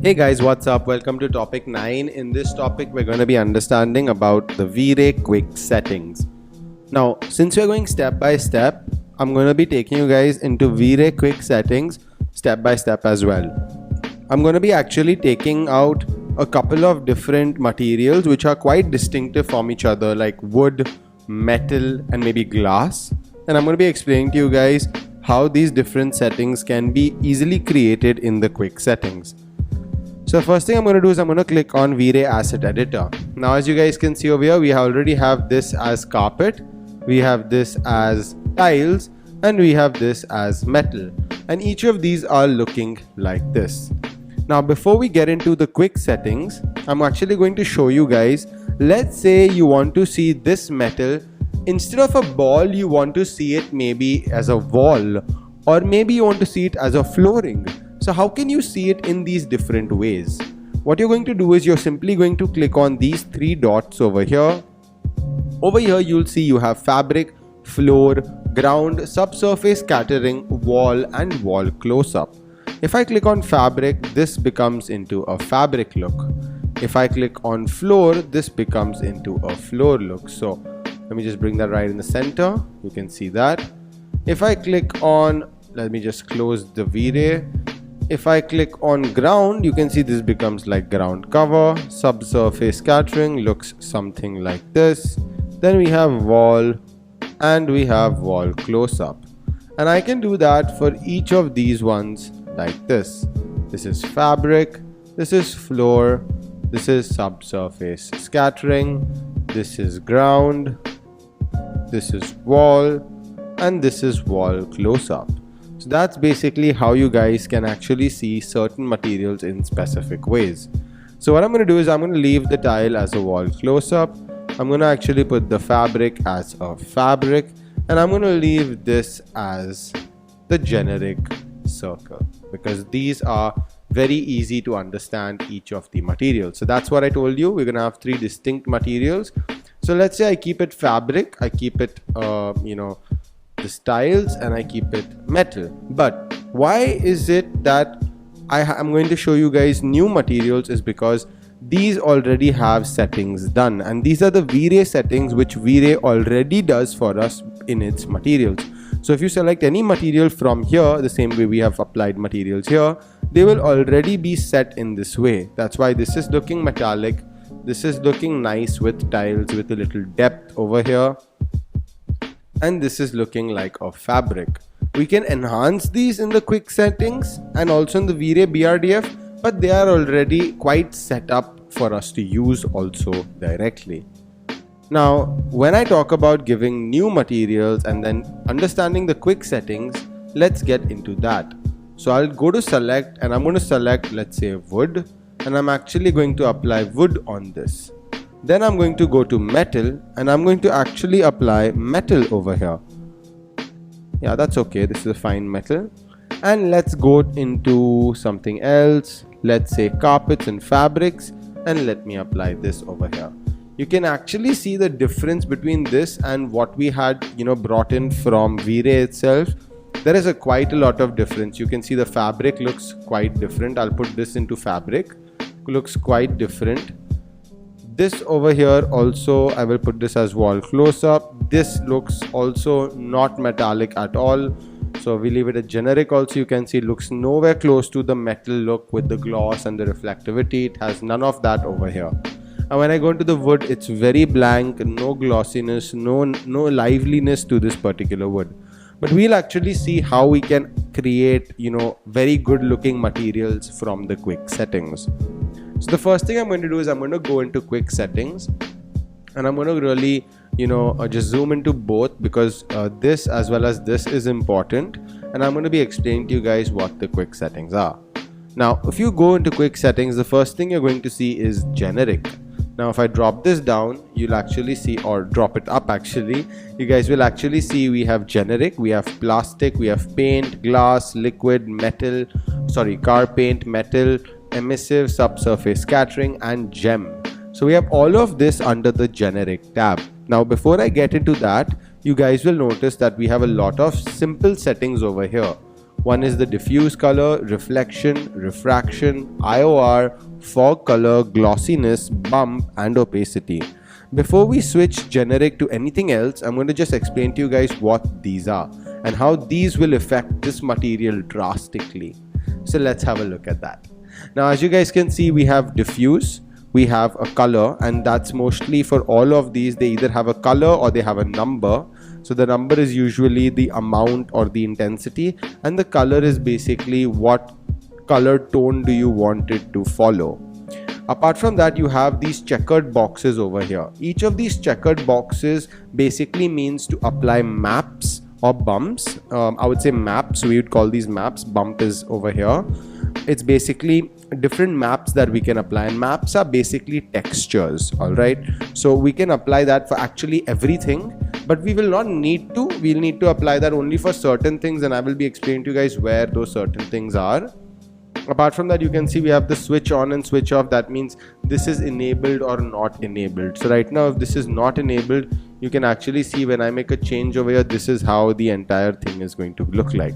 Hey guys, what's up? Welcome to topic 9. In this topic, we're going to be understanding about the VRay Quick Settings. Now, since we're going step by step, I'm going to be taking you guys into VRay Quick Settings step by step as well. I'm going to be actually taking out a couple of different materials which are quite distinctive from each other, like wood, metal, and maybe glass. And I'm going to be explaining to you guys how these different settings can be easily created in the Quick Settings. So first thing I'm going to do is I'm going to click on VRay Asset Editor. Now as you guys can see over here, we already have this as carpet, we have this as tiles, and we have this as metal. And each of these are looking like this. Now before we get into the quick settings, I'm actually going to show you guys, let's say you want to see this metal, instead of a ball you want to see it maybe as a wall, or maybe you want to see it as a flooring. So how can you see it in these different ways? What you're going to do is you're simply going to click on these three dots over here. Over here you'll see you have fabric, floor, ground, subsurface scattering, wall, and wall close-up. If I click on fabric, this becomes into a fabric look. If I click on floor, this becomes into a floor look. So let me just bring that right in the center. You can see that. If I click on, let me just close the V-Ray. If I click on ground, you can see this becomes like ground cover. Subsurface scattering looks something like this. Then we have wall and we have wall close-up. And I can do that for each of these ones like this. This is fabric, this is floor, this is subsurface scattering, this is ground, this is wall, and this is wall close-up. So that's basically how you guys can actually see certain materials in specific ways. So what I'm going to do is I'm going to leave the tile as a wall close-up. I'm going to actually put the fabric as a fabric, and I'm going to leave this as the generic circle, because these are very easy to understand each of the materials. So that's what I told you. We're going to have three distinct materials. So let's say I keep it fabric, I keep it the tiles, and I keep it metal. But why is it that I'm going to show you guys new materials is because these already have settings done, and these are the VRay settings which VRay already does for us in its materials. So if you select any material from here, the same way we have applied materials here, they will already be set in this way. That's why this is looking metallic, this is looking nice with tiles with a little depth over here, and this is looking like a fabric. We can enhance these in the quick settings and also in the VRay BRDF, but they are already quite set up for us to use also directly. Now, when I talk about giving new materials and then understanding the quick settings, let's get into that. So I'll go to select, and I'm going to select, let's say, wood, and I'm actually going to apply wood on this. Then I'm going to go to metal, and I'm going to actually apply metal over here. Yeah, that's okay. This is a fine metal. And let's go into something else. Let's say carpets and fabrics, and let me apply this over here. You can actually see the difference between this and what we had brought in from VRay itself. There is quite a lot of difference. You can see the fabric looks quite different. I'll put this into fabric. Looks quite different. This over here also, I will put this as wall close-up. This looks also not metallic at all. So we leave it at generic also. You can see it looks nowhere close to the metal look with the gloss and the reflectivity. It has none of that over here. And when I go into the wood, it's very blank, no glossiness, no liveliness to this particular wood. But we'll actually see how we can create, very good looking materials from the quick settings. So the first thing I'm going to do is I'm going to go into quick settings, and I'm going to really, just zoom into both, because this as well as this is important, and I'm going to be explaining to you guys what the quick settings are. Now, if you go into quick settings, the first thing you're going to see is generic. Now if I drop this down, you'll actually see, or drop it up actually, you guys will actually see we have generic, we have plastic, we have paint, glass, liquid, metal, car paint, metal, emissive, subsurface scattering, and gem. So we have all of this under the generic tab. Now before I get into that, you guys will notice that we have a lot of simple settings over here. One is the diffuse color, reflection, refraction, IOR, fog color, glossiness, bump, and opacity. Before we switch generic to anything else, I'm going to just explain to you guys what these are and how these will affect this material drastically. So let's have a look at that. Now, as you guys can see, we have diffuse, we have a color, and that's mostly for all of these. They either have a color or they have a number. So the number is usually the amount or the intensity, and the color is basically what color tone do you want it to follow. Apart from that, you have these checkered boxes over here. Each of these checkered boxes basically means to apply maps or bumps. I would say maps, so we would call these maps. Bump is over here. It's basically different maps that we can apply, and maps are basically textures. All right, so we can apply that for actually everything, but we will not need to. We'll need to apply that only for certain things, and I will be explaining to you guys where those certain things are. Apart from that, you can see we have the switch on and switch off. That means this is enabled or not enabled. So right now, if this is not enabled, you can actually see when I make a change over here, this is how the entire thing is going to look like.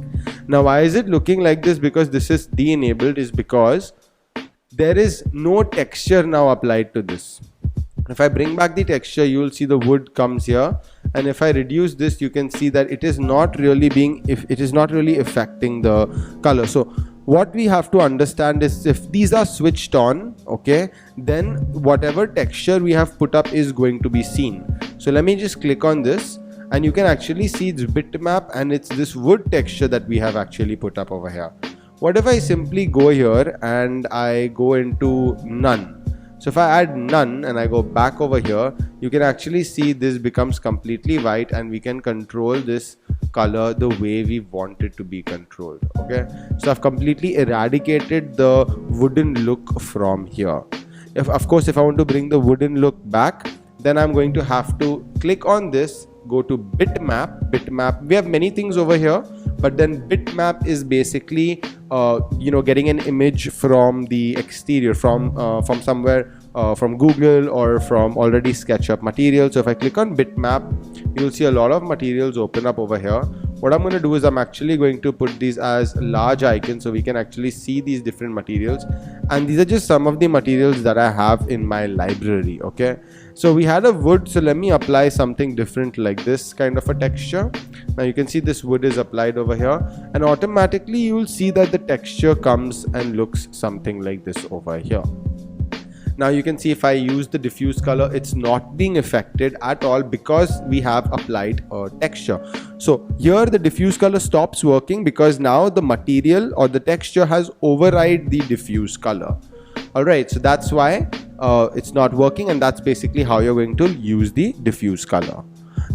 Now, why is it looking like this? Because this is de-enabled, is because there is no texture now applied to this. If I bring back the texture, you will see the wood comes here, and if I reduce this, you can see that it is not really affecting the color. So what we have to understand is, if these are switched on, okay, then whatever texture we have put up is going to be seen. So let me just click on this, and you can actually see it's bitmap, and it's this wood texture that we have actually put up over here. What if I simply go here and I go into none? So if I add none and I go back over here, you can actually see this becomes completely white, and we can control this color the way we want it to be controlled. Okay, so I've completely eradicated the wooden look from here. Of course, if I want to bring the wooden look back, then I'm going to have to click on this, go to bitmap. We have many things over here, but then bitmap is basically getting an image from the exterior, from somewhere, from Google or from already SketchUp material. So if I click on bitmap, you'll see a lot of materials open up over here. What I'm going to do is I'm actually going to put these as large icons so we can actually see these different materials, and these are just some of the materials that I have in my library. Okay, so we had a wood, so let me apply something different like this kind of a texture. Now you can see this wood is applied over here, and automatically you will see that the texture comes and looks something like this over here. Now you can see if I use the diffuse color, it's not being affected at all because we have applied a texture. So here the diffuse color stops working because now the material or the texture has override the diffuse color. Alright, so that's why it's not working, and that's basically how you're going to use the diffuse color.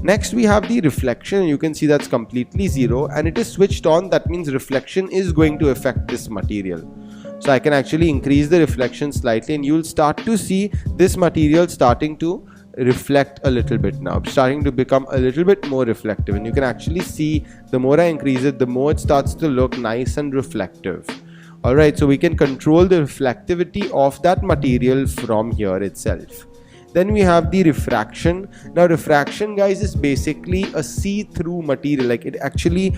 Next we have the reflection. You can see that's completely zero and it is switched on. That means reflection is going to affect this material. So I can actually increase the reflection slightly, and you'll start to see this material starting to reflect a little bit now, starting to become a little bit more reflective, and you can actually see the more I increase it, the more it starts to look nice and reflective. Alright, so we can control the reflectivity of that material from here itself. Then we have the refraction. Now refraction, guys, is basically a see-through material. Like it actually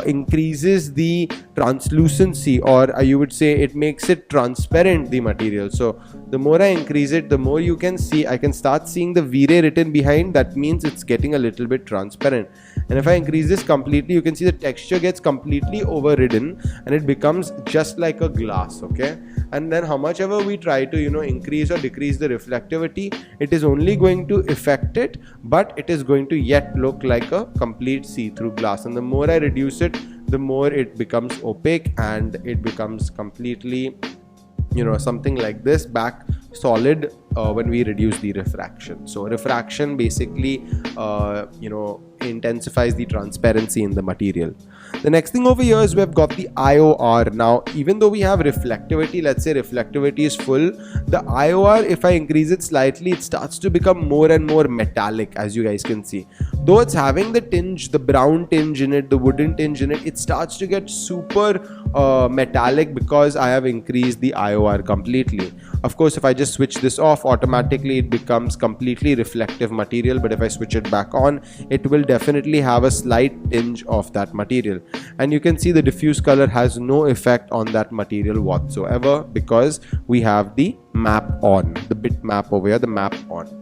increases the translucency, or you would say it makes it transparent, the material. So the more I increase it, the more you can see, I can start seeing the VRay written behind. That means it's getting a little bit transparent. And if I increase this completely, you can see the texture gets completely overridden and it becomes just like a glass. Okay, and then how much ever we try to increase or decrease the reflectivity, it is only going to affect it, but it is going to yet look like a complete see-through glass. And the more I reduce it, the more it becomes opaque and it becomes completely something like this, back solid when we reduce the refraction. So refraction basically intensifies the transparency in the material. The next thing over here is we've got the IOR. Now even though we have reflectivity, let's say reflectivity is full, the IOR, if I increase it slightly, it starts to become more and more metallic, as you guys can see. Though it's having the tinge, the brown tinge in it, the wooden tinge in it, it starts to get super metallic because I have increased the IOR completely. Of course, if I just switch this off, automatically it becomes completely reflective material, but if I switch it back on, it will definitely have a slight tinge of that material. material, and you can see the diffuse color has no effect on that material whatsoever because we have the map on, the bitmap over here, the map on.